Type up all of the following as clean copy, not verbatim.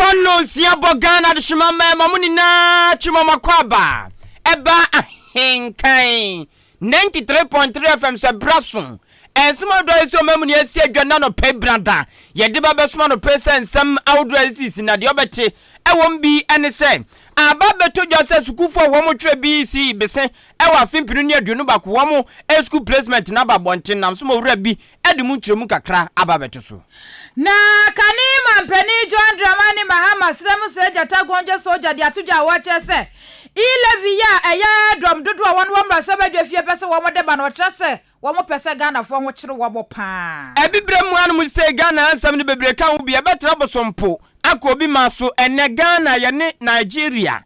Pano siabo Ghana de shimama mamuni na chimama kwaba. Eba ahenkai. 93.3 FM se brasun. Ensuma do esi o mamuni esi adwana no pe brada. Yede ba besuma no pesa nsam awdo esi na de obeche. Ewom bi ene se. Aba beto jose sukufo wo mo twe BC bese ewa fimpinu ne aduonu bako wo mo school placement na babonten nam so mo wura bi edemu nkyeremu kakra aba beto so. Na kanima mpeni John Dramani Mahama sremu se jata gonje soja de atoja wo chese. Ilevi ya eya drum dodo won wo mra sabadwa fie pese wo mo de ba no trese wo mo pese Ghana fo ho kyere wo bo pa. Ebibre mu anu mu se Ghana ansam ne bebre kan wo bi e betra bosompo akobi maso ene Ghana ye ne Nigeria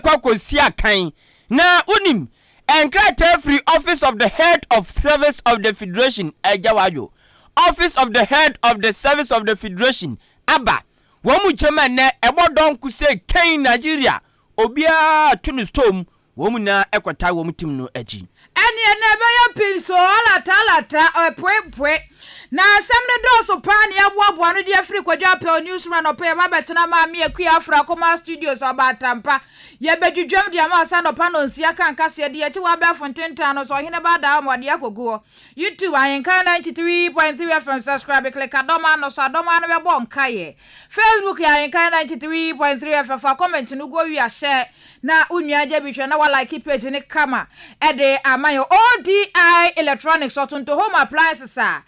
kwakosi akan na unim enkrata free office of the head of service of the federation ejawayo office of the head of the service of the federation aba wo mu chema ne ebodon ku se kan Nigeria obia tunu storm wo mu na ekwata wo mu tim no aji ene ene be ya pinso alata pwe na asem ne doso pa ne aboabo no de afri kwadwa pe newsman no pe ma betena ma me akua afra koma studios abatampa ye bedwudwam de ama asa no pa no nsia kan kase de ye wa be fontenta no so hene ba da amode akoguo YouTube ayenka 93.3 FM subscribe click adoma no so adoma no be bo nkaye Facebook ayenka 93.3 FM fa comment no go wi a share na unua je bi hwe na wa like page ne kama ede amayo ODI electronics otonto home appliances a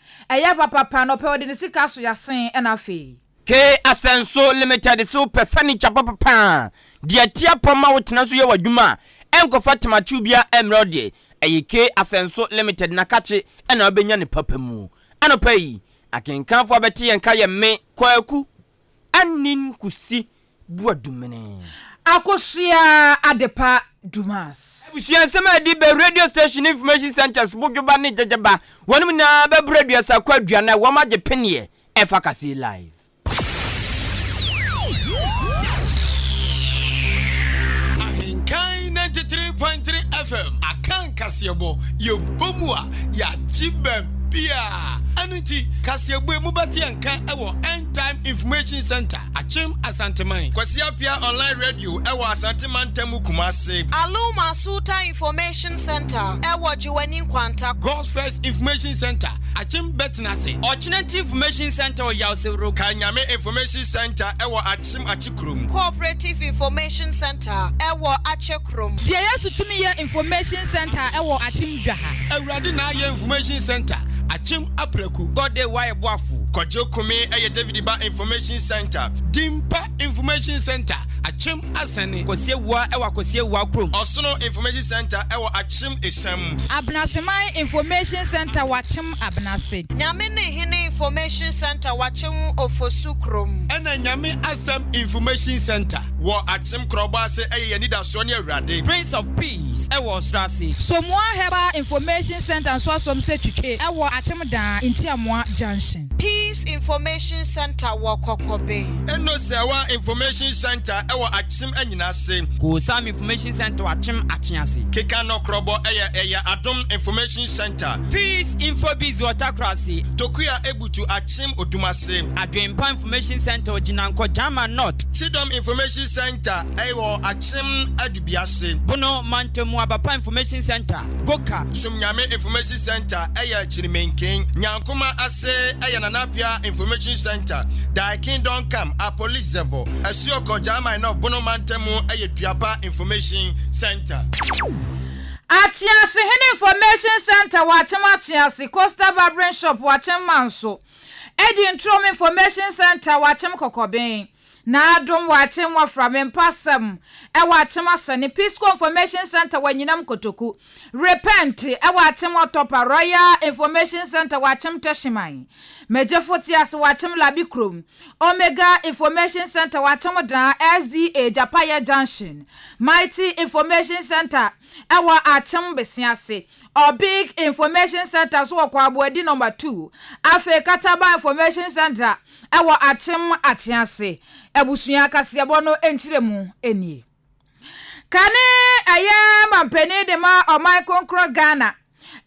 papa no pe odi sika so yasen na afi ke asenso limited so pe furniture papa dia tia poma wotena so ye wadwuma enkofa temachu bia emrode ke asenso limited na kache na obenya ne papa mu anopa yi akenkanfo abeti yenka ye me kwaku anin kusi buadumene akosia adepa Dumas. Busiansema di be radio station information centers bugyoba ne jejeba. Wonum na be radio sa kwadua na wo maje penie efa kase live. Ahinkai 93.3 FM akan kasebo yo bomua ya jibe bia anuti kasebo mu bati anka ewo end time information center achim asanteman kwasiapia online radio ewo asanteman temu kumase Aluma Suta Information Center ewo jiwani kwanta God's First Information Center achim betnase Alternative Information Center o yawsewro Kanyame Information Center ewo achim achikrum Cooperative Information Center ewo achekrum Die yesu tumi ye Information Center ewo achim dwaha Awurade na ye Information Center achim apreku gode why boafu Kojokumi eye David Ba Information Center Dimpa Information Center achim asane kosiewa ewa kosiewa krom Osono Information Center ewa achim esam Abnasemai Information Center wachim abnase Nyamene hine Information Center wachim ofosukrum Ena nyame asam Information Center wo achim krobase eye nida so ne awurade Prince of Peace ewa strasi Somwa heba Information Center so som se twitwe ewa achim dan intiamwa junction Peace Information Center Wakokobe Eno sewa Information Center ewa achim anyina se ko sam Information Center wachim achiase Keka no krobo eye Adom Information Center Peace Infobiz Watakrasi Tokuya ebutu achim odumase Adwempa Information Center ojinanko Jama North Chidom Information Center ewo achim adubiase Bono Mantemu Abapa Information Center Goka Sumnyame Information Center eye Chirimenken Nyankuma ase eye Nanapia Information Center Dai Kingdom Come a police level Asioko Jama no Bono Mantemu eye Duapa Information Center Atiase hene Information Center wachim atiase Costa Barbering Shop wachim manso Edi Introm Information Center wachim kokoben na adom wachim waframen pasam e wachim asane Pisco Information Center wanyinam kotoku repent e wachim otopa Royal Information Center wachim teshiman Mejefotias wachim labikrom Omega Information Center wachim dan SDA Japaya Junction Mighty Information Center ewa achim besiase or Big Information Center so kwa abodi number 2 afe Kataba Information Center ewa achim atiase ebusuya kasebo no enchiremu enie kane aye mampeni de ma o my konkro Ghana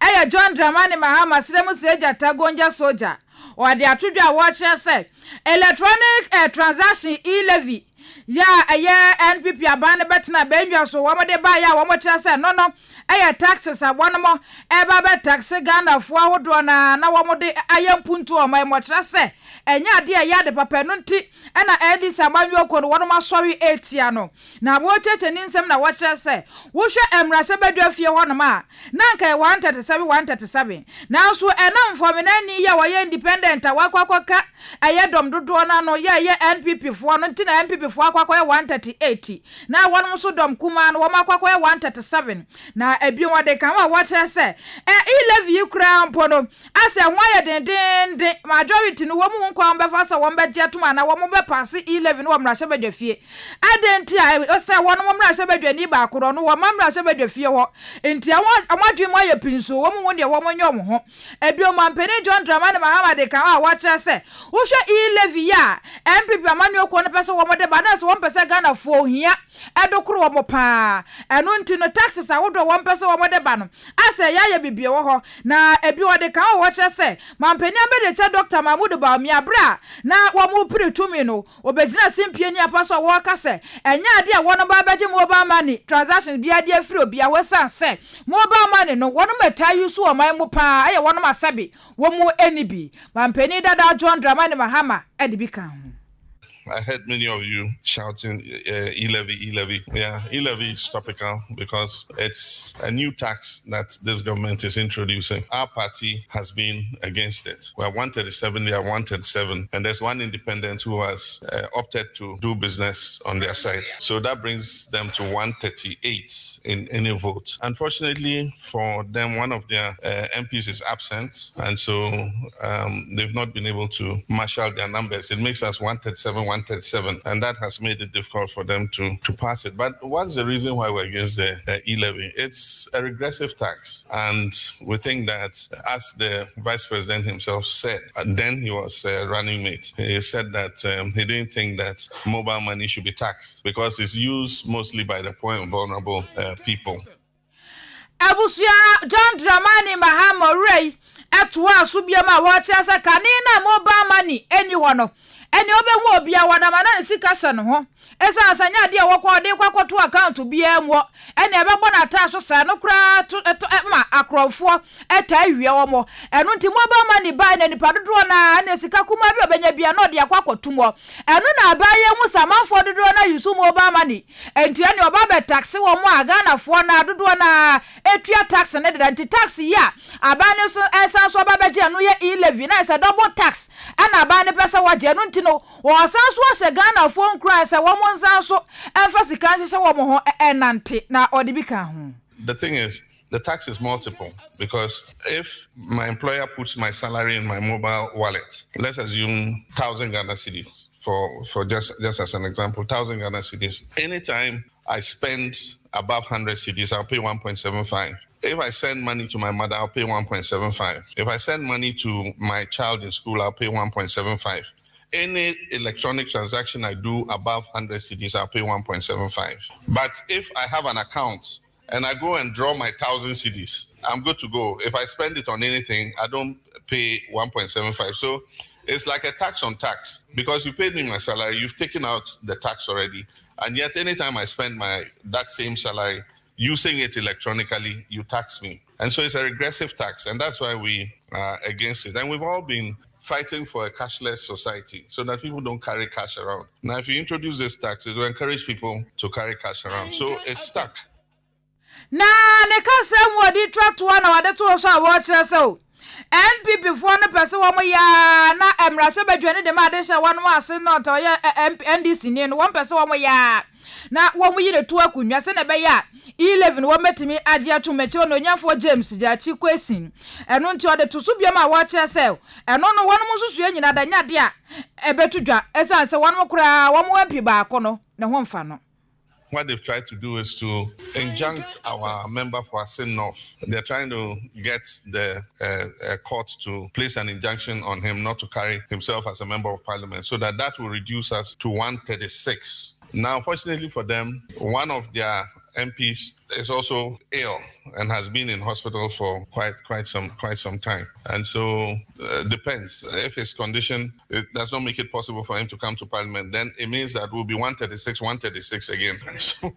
eye John Dramani Mahama sremu seja tagonja soja or the atudwa watch say electronic transaction e-levy ya NPP abane betina benwa so wo de ba ya wo mo kire say no taxes abone mo be tax Ghana fo ahodo na wo mo de ayampuntu o mai mo kire say enya ade ya de papa no nti na edis amanyu okono wo ma sorry 8 no na wo cheche ni nsem na wo kire say wo hwe emrase badwa fie ho no ma na nka 137 na so enam fo me na ni ya wo ye independent awakwakoka ayedom dodo na no ye NPP fo no nti na NPP fo akwakoye 138 na won so dom kuma no wo makwakoye 137 na ebi wode kan wa kire say e-levy kra mpo no ase ho ye den majority no wo mu nkwa mbefa sa wo mbegye tuma na wo mo be pass e-levy no wo mra hye fie adenti a say wo no mo mra hye ni ba akoro no wo mra hye fie ho enti amadwe mo ye pinso wo mu ne wo mo nyom ho ebi o mampeni John Dramani Mahama de kan wa kire say wo hwe e-levy ya MPP amanu ko no pese wo mo de ba na so wo pese Ghana fo hia edokoro wo mo pa eno nti no taxes a wo do wo pese wo mo de ba no ase ya ye bibie wo ho na ebi wo de kan wa kire say mampeni ambede che Dr. Mahmoud ba mi abra na wo mo piri tumi no obegina simpie ni apaso wo ka say enya ade a wo no ba beje mobile money transaction bia de afiri obi a wesan say mobile money no wo no meta use wo man mo pa aye wo no masabi wo mu enibi mampeni dada John Dramani Mahama edibi kan. I heard many of you shouting e-levy. Yeah, e-levy is topical because it's a new tax that this government is introducing. Our party has been against it. We're 137, they are 137, and there's one independent who has opted to do business on their side. So that brings them to 138 in any vote. Unfortunately for them, one of their MPs is absent, and so they've not been able to marshal their numbers. It makes us 137, and that has made it difficult for them to pass it. But what's the reason why we're against the e-levy? It's a regressive tax, and we think that, as the vice president himself said, then he was running mate, he said that he didn't think that mobile money should be taxed because it's used mostly by the poor and vulnerable people. Abusia John Dramani Mahama Ray atwa subiama wa tiasa kanina mobile money anyone no eni obehu obia wadama na sika hye no ho esa asanya de wokọ de kwakoto account bia mo eni ebebo na ta so sa no kra to ma akrofo eta wie wo mo enu nti mobile money buy na nipa dodo na sika kuma bi obenya bia no de kwakoto mo enu na abaye hu samanfo dodo na yusu mobile money enti eni oba be tax wo mo Ghana fo na dodo na etua tax na de nti tax ya abane so esa so oba beje no ye e-levy na esa double tax ana abane pesa waje enu nti no wo san so hye Ghana fo nkra esa wo so the thing is, the tax is multiple because if my employer puts my salary in my mobile wallet, let's assume 1,000 Ghana cedis for just as an example, 1,000 Ghana cedis. Anytime I spend above 100 cedis, I'll pay 1.75. If I send money to my mother, I'll pay 1.75. If I send money to my child in school, I'll pay 1.75. Any electronic transaction I do above 100 cedis, I'll pay 1.75. But if I have an account and I go and draw my 1,000 cedis, I'm good to go. If I spend it on anything, I don't pay 1.75. So it's like a tax on tax because you paid me my salary, you've taken out the tax already. And yet anytime I spend that same salary, using it electronically, you tax me. And so it's a regressive tax, and that's why we are against it. And we've all been fighting for a cashless society so that people don't carry cash around. Now, if you introduce this tax, it will encourage people to carry cash around. So it's stuck. Na ne kase mwodi track to one wade to so watch so. NPP for no person wo ya na emrase badwane de ma de hye one ase not or NDC ni no one person wo ya na wo mu yire to akunwa se na be ya 11 wo metimi ade atomeche no nyafo James Jachi Kwesin eno nti ode to so biama wa che se eno no wono mususu anyina da nyade a ebetudwa esan se wono kura wo mu ampi ba ko no ne ho mfa no. What they've tried to do is to injunct our member for Asin North. They're trying to get the court to place an injunction on him not to carry himself as a member of parliament so that will reduce us to 136. Now, unfortunately for them, one of their MPs is also ill and has been in hospital for quite some time. And so depends. If his condition does not make it possible for him to come to Parliament, then it means that we'll be 136 again. So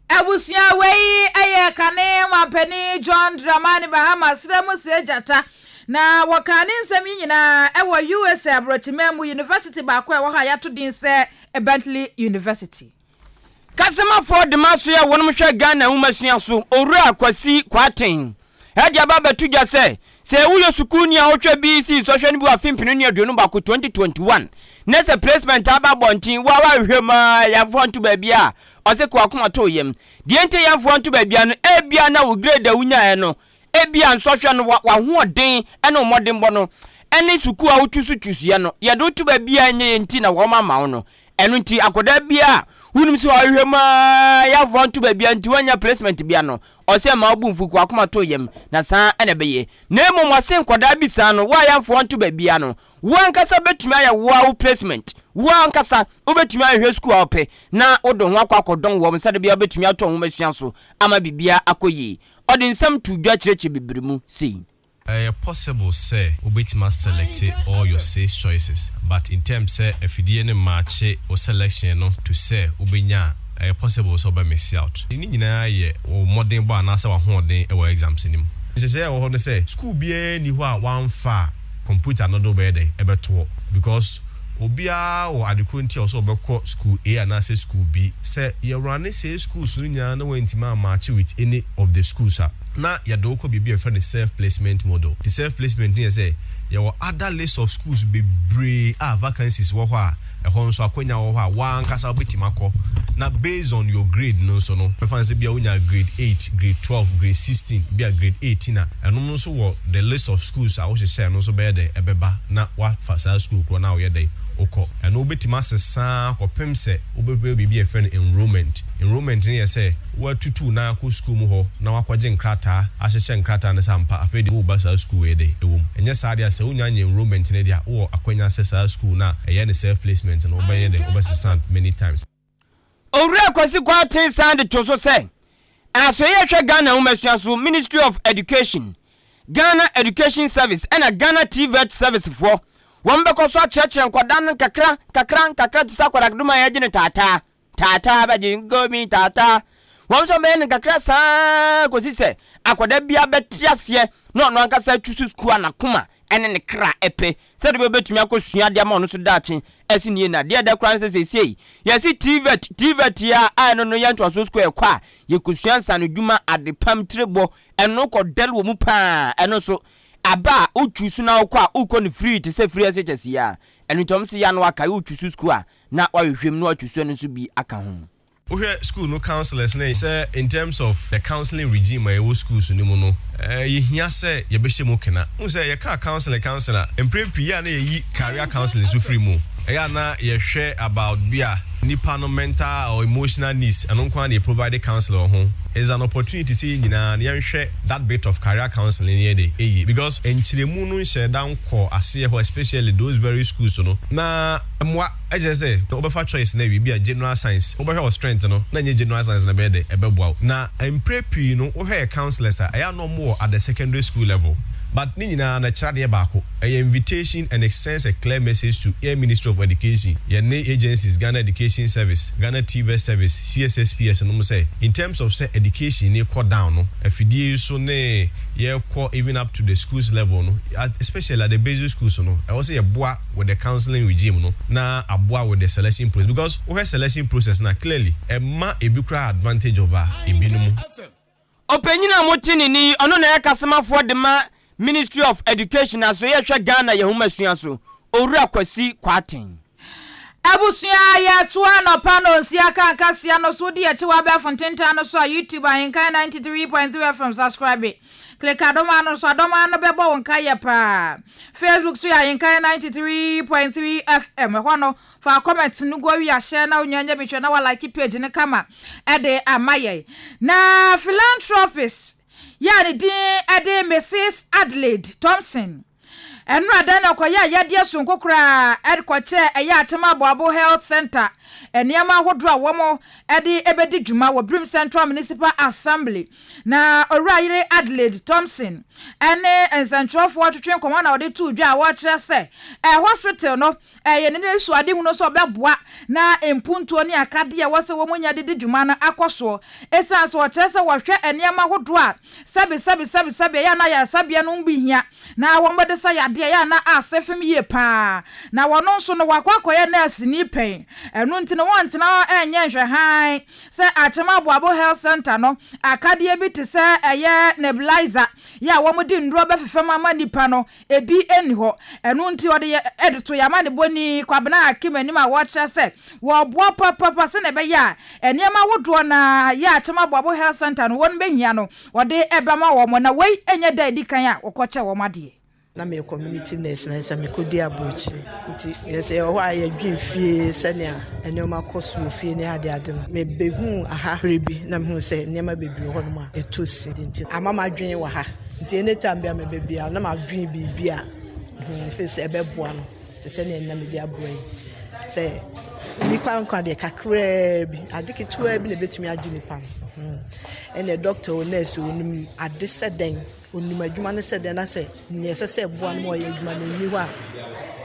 Abusia wey eye kane wampani John Dramani Bahamas Remus Ejata na wakane nsem nyina ewo USA Abrochimemu University ba kwa wa ya to din se Bentley University. Kasema for the maso ya wonum hwe Ghana umasua so owura akwasi kwaten edi ababa tuja se uyo sukuni a otwa BC so hwe ni bi afimpinu ni aduonu ba ko 2021 nese placement aba bontin wa hwema ya fontu ba bia ose ko akoma to yem die ente ya fontu ba bia no ebia na wo grade awunya no ebia nso hwe no wa hoden ene omodin bo no ene suku a wotusu tusuye no ye do tu ba bia nye enti na wo mama no enu nti akoda bia hunum si hwema ya fontu ba bia nti wanya placement bia no ose ma obumfu ko akoma to yem na san ene beye na emo mosen koda bi san no wa ya fontu ba bia no wan kasa betumi aya wo placement wan kasa obetumi ahwe school ope na odo ho akwadon wo msade bia betumi ato ho masua so ama bibia akoyi odi nsam tudwa kireche bibirimu sei possible say obetima select all your 6 choices, but in terms say if you didn't match or selection no to say obenya possible so by miss out ni nyina ye modern ba na say wa hoden e exams nim say wo ho say school bia ni ho a wan fa computer no do be dey e beto because obia or adekunti also obekọ school A and say school B say you run say schools nya na wentima match with any of the schools na ya do ko bibia for the self placement model. The self placement here say your other list of schools be brave vacancies wo ho a ehon so akonya wo ho a wan kasa obetima kọ na based on your grade no so no preference bia unya grade 8 grade 12 grade 16 bia grade 18 na eno no so wo the list of schools a wo share no so be dey ebeba na wa fa school ko na wo ye dey oko and obetima sesa kopem se obebe bibia friend enrollment ni say wa tutu na ko school mu ho na wakwaje nkrata ahyehye nkrata ne sampa afedi wo ba sa school we dey ewom enye sa dia se unya enrollment ne dia wo akwanya sesa school na eye ne self placement no obeye dey obesesa many times owura kwasi kwaten sand to so say aso ye hwe Ghana umasua so Ministry of Education Ghana Education Service and a Ghana TVET service for wambe ko so acheche nkwadan kakra tisa kwaraduma ya jine tata ba jingomi tata wamso men kakra sa ko sise akwada bia betiase no ankasa tusu school anakoma ene ne kra epe se de betumi akosua de ma no so dachi esini na de da kran se sei yesi TVET ya no ya ntwa so school ekwa ye kosua nsa dwuma adepam trebo eno ko del wo mu pa eno so aba uchusu na okwa uko ni free te se free SHS ya enu tom se ya no aka uchusu school a na wahwehwem no uchusu no so bi aka ho we school no counselors na say in terms of the counseling regime I was schools ni mu no ye hia say ye be hye kena un say ye ka counselor emprepia na ye career counseling so free mu ya na ye hwe about bia nipa no mental or emotional needs and on they provide counselor home is an opportunity to see nyina na hwe that bit of career counseling here dey because enchiremu no share down ko ase ho especially those very schools no na mwa eje say obefa choice na we be a general science obefa strength no na nye general science na be dey ebeboa na emprepi no wo hwe counselors aya no more at the secondary school level. But nina na chade bako a invitation and extends a clear message to Air Ministry of Education, your agencies, Ghana Education Service, Ghana TV Service, CSSPS, and say in terms of say education, they cut down no. If you so ne ye call even up to the schools level no, especially at the basic schools no. I was say a boa with the counseling regime no, na a boa with the selection process because we selection process na clearly a bikra advantage over a minimum. Openyina motini ni ono na yakasema for the Ministry of Education aso ye hwe Ghana ye humasua so owura kwasi kwaten abusia ya tuwa no pano nsia kan kasia no so di achi wa be fontenta no so YouTube ahinkan 93.3 FM subscribe click adoma no so adoma no bebo wonka ye pa Facebook so ahinkan 93.3 FM ho no fa comment no go wi a share na unyanya bitwe na wa like page ne kama ede amaye na philanthropist yani din ade Mrs. Adelaide Thompson enu adan na koya yade sonko kra edkoche eya atema Obuoba Health Center eniama hodo a womo ede ebedi dwuma wo Brim Central Municipal Assembly na Owurayire Adelaide Thompson ene Central for twetwen koma na ode tu dwa wo kire se hospital no ye ne so ade huno so beboa na empuntuo ne akade ya wose wo monya de dwuma na akoso esan so kire se wo hwe eniama hodo a sabe ya na ya sabia no mbihia na wo mbede sa yade ya na asefem ye pa na wono nso no wakwakoye nurse ni pen enu ntine wontena enye nhwe han se atema Obuoba Health Center no akade bi te se eye nebulizer ya wo modi ndro befefem ama nipa no ebi eni ho enu nti ode edito ya ma ne boni kwabena akimani ma wo kye se wo boa papa se ne be ya eniema wodo na ya atema Obuoba Health Center no won behia no ode ebama wo mo na wei enye da edikan a wokoche wo made na me community nurse na se me kodi abuchi nti yese ho aye dwemfie senia enema koso fie ne ade ade me behu aha rebi na me hu se nema bebi ho no ma etosi nti amama dwen wa ha nti ene tambia me bebi na ma dwen bibia fe se ebeboa no se senia na me di aboyi se nipa nkwa de kakra bi adeketua bi na betumi agi nipa ene doctor o nurse onum ade seden onum adwuma ne seden na se ne se boa no ye adwuma ne ni ho a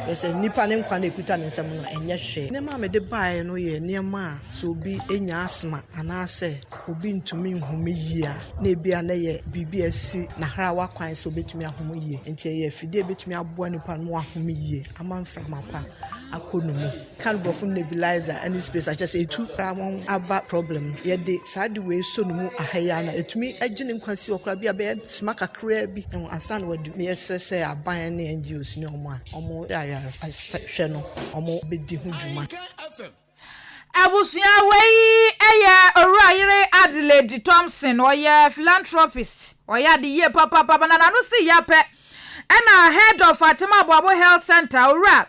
yese nipa ne nkwa na ekuta ne nsem no enye hwe ne ma me de bae no ye ne ma so bi enya asma ana se obi ntumi nhumi yia na ebia na ye bibi asi na hra wa kwan so betumi ahomu yie enti ye fide betumi aboa nipa no ahomu yie amanfra mapa akonumu kan bofum nebulizer any space I just say two ramon aba problem ye de sad we so no mu ahaya na etumi agine nkwasi okra bia be smaka kra bi asan wadu me yesese aban na NGOs ni omo ya hwe no omo bedi hu dwuma abusia wei eye Owurayire Adelaide Thompson oye philanthropist oya de ye papa na no si yape na head of atema Obuoba Health Center owura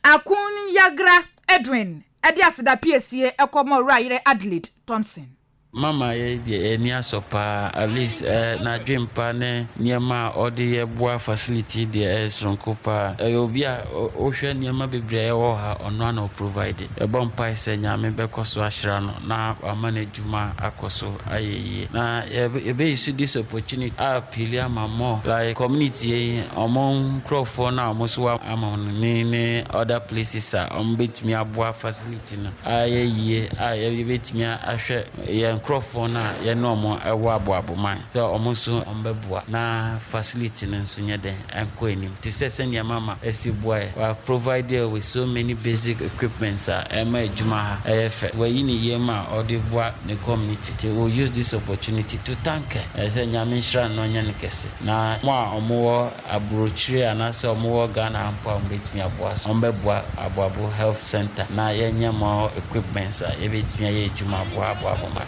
Akun Yagra Edwin edi asida PSA ekomo Owurayire Adelaide Thompson Mama ye de eni asopa at least na dwempa ne niema odi ye boa facility de sronkopa obi a ohwe niema bebre wo ha ono na provide e bompa ise nyame bekoso ahira no na amanejuma akoso ayeye na ebe issue this opportunity appeal amamo like community omon crofo na omoso amon ne other places a ombetimi aboa facility no ayeye aye betimi ahwe ye microphone na ye no mo ewo aboaboman so omuso ombeboa na facility nso nyede enko enim ti sese nya mama esiboa wa provided with so many basic equipments ema adwuma ha efe we yini yema odeboa the community we use this opportunity to thank ese nyame hra no nya nkese na mo a omo abrochire anase omo Ghana ampa ombetimi aboa ombeboa Obuoba Health Center na ye nya mo equipments ebetimi ye adwuma aboaboman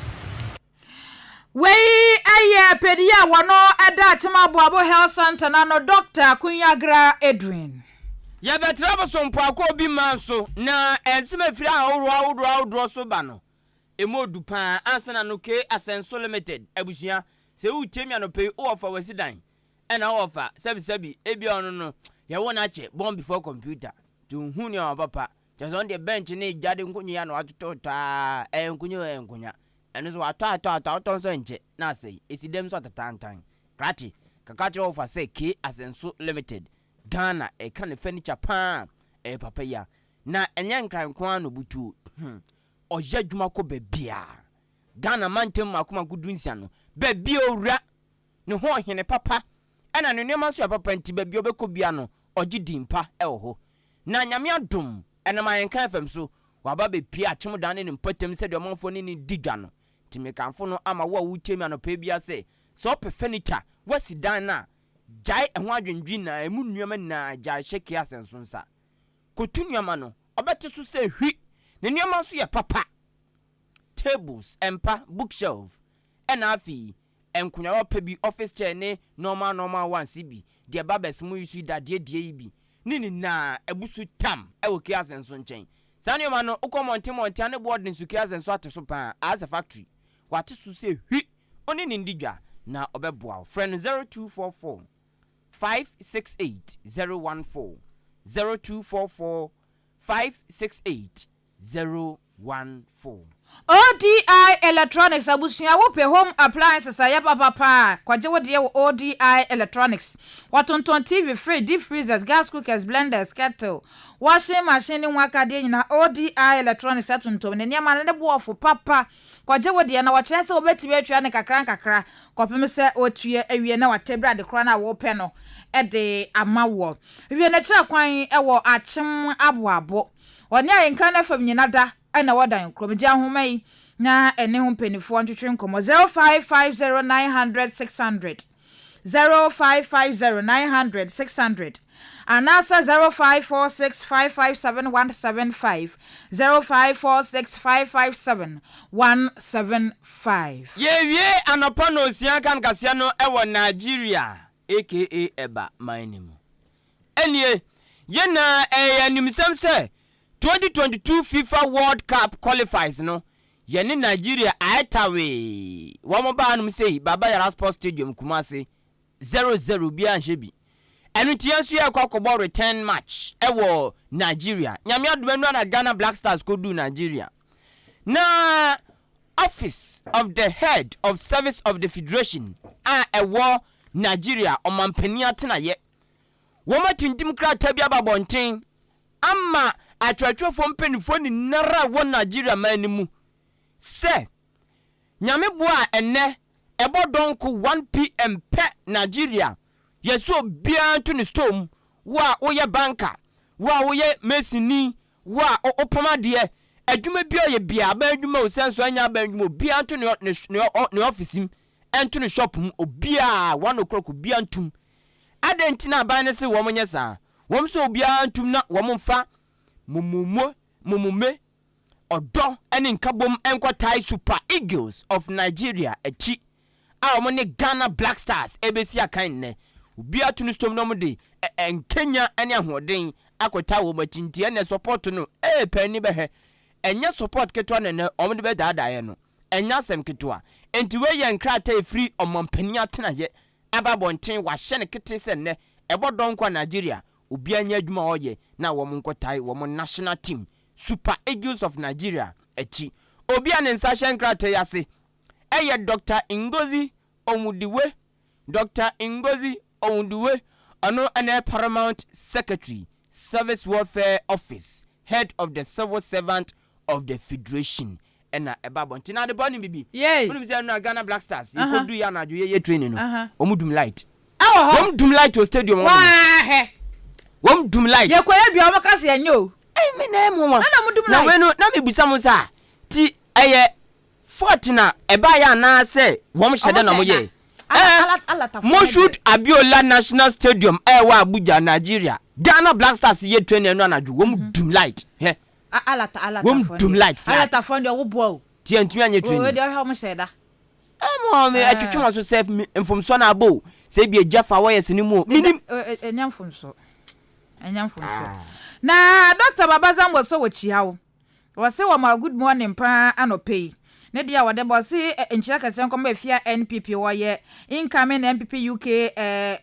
wei aye pedia wono eda atema Obuoba Health Center na no Dr. Kunyagra Edwin ya betra bosompo akobi manso na ensema firi awodro so ba no emodu pa ansana no ke Asenso Limited abusia se utemi anope ofa wasidan ena ofa sabi ebi ono no ya wona che born before computer to huni wa papa just on the bench ne jade nkunyu ya no atotota enkunyu eno so atata so nche na sei esidem so atatantan krati kakatre ofa say ke Asenso Limited Ghana e kan furniture pa papa ya na enye nkran kwa no butu oya dwuma ko bebia Ghana mantem makoma kudunsia no bebia owura ne ho hene papa ena ne nneema so papa nti bebia obekobia no ogi dimpa ho na nyame adom ena mayenka fam so waba bepia achimdan ne mpatem se de omanfo ne diga no timekanfo no ama wo wutemi anopa bia se so furniture wasidan na jai ehwa adwendwi na emu nnuama na jai sheke Asenso nsa kotu nnuama no obete so se hwi ne nnuama so ye papa tables empa bookshelf enafi enkunya wo pebi office chair ne normal one cb de babes mu yusu dade die ibi nini na ebusu tam ewoke Asenso nchen sane ma no ukomonte ane board nsu ke Asenso ateso pa as a factory wate so se hwi oni ni ndidwa na obeboa friend 0244 568 014 0244 568 014. ODI Electronics abusia wo pe home appliances ayaba papa kwaje wo de ODI Electronics watonton TV fridge deep freezers gas cookers blenders kettle washing machine nwaka de nyina ODI Electronics atonton ne niam ne boofo papa kwaje wo de na wakyerɛ sɛ obetimi atwa ne kakra kopem sɛ otue awie na watebra de kora na wo pɛ no de amawo wie na kyerɛ kwan ɛwɔ akyem aboabo wɔne ayenka na fam nyina da ana wadan kromje ahomai na ene ho penifo ntwetwe nkomo 0550900600 0550900600 anasa 0546557175 0546557175 ye anopa no osia kan kasia no ewo Nigeria aka eba manimu enie ye na animsem se 2022 FIFA World Cup qualifiers no yene Nigeria aetawe womo ba anum sei baba yara sports stadium Kumasi 0-0 bia nhyebi enu tiansu ya kwakobo return match ewo Nigeria nyame adumanu na Ghana Black Stars ko du Nigeria na office of the head of service of the federation ewo Nigeria omampani atenaye woma tintim krata bia babonten ama atwatwofo mpenifo ni nara wo Nigeria manimu se nyame boa enne ebodonko 1 PM pe Nigeria yeso bia to ni storm wa oye banka wa oye mesini wa opomade adwuma bia ye bia ba adwuma osenso anya ba adwuma bia to ne office ento ne shop obia 1 o'clock bia ntum adentina ba ne se wo monye sa wo so bia ntum na wo mfa mumume odo eni nkabom enkotai Super Eagles of Nigeria echi a omone Ghana Black Stars ebesi akan ne obi atunu stom no mde enkenya eni ahoden akota wo machinti ene support no pani behe enya support keto ne omde be daadaye no enya sem keto a enti we ye nkrata free omampani atena ye ababonten wa hye ne kete se ne ebodon kwa Nigeria obi anya adwuma oye na wo nkotai wo national team Super Eagles of Nigeria echi obi an nsahye nkrata yase eye Dr. Ngozi Onwudiwe ano ane Paramount Secretary Service Welfare Office Head of the Civil Servant of the Federation ena ebabonti na de boni bibi unu se na Ghana Black Stars iko du ya na adwo ye training no omudum light omudum light o stadium omudum light ye koye bia omaka se enyo me na emu ma na we no na mebusa mo sa ti eye fortuna eba ya na se wom hyede na mo ye Mo shoot Abiola National Stadium wa Abuja Nigeria Ghana Black Stars ye training no anaju wom light alata wom light alata fond wo bo ti antumi anye training we dey how mo sheda mo me atwetwe so self information na abo se bi ejafa wo yes ni mu minim enyamfo na Dr. Babazam was so wachi hawo was say wa good morning pa anope ne dia wode boss enchira kase nkom afia NPP wo ye incoming NPP UK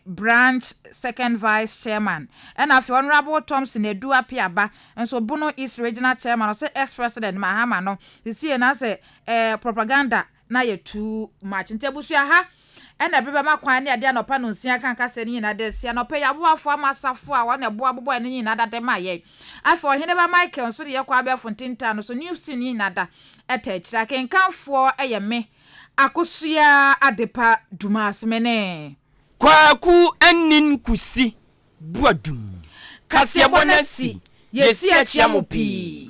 branch second vice chairman and afi honorable Thompson Edu Apiaba enso Bono East regional chairman say ex president Mahama no see na say propaganda na ye too much ntebusu ha ena bebe makwan ne ade anopa no nsia kan kase ni na de sia no pe ya boafo amasafo a wana boabo ni na da ma ye afo hene ba Michael so ye kwa abefo ntinta no so news ni na da etachira kenkanfo me akosua adepa dumasmene kwaku anin kusi buadum kase bonasi yesi achiamopi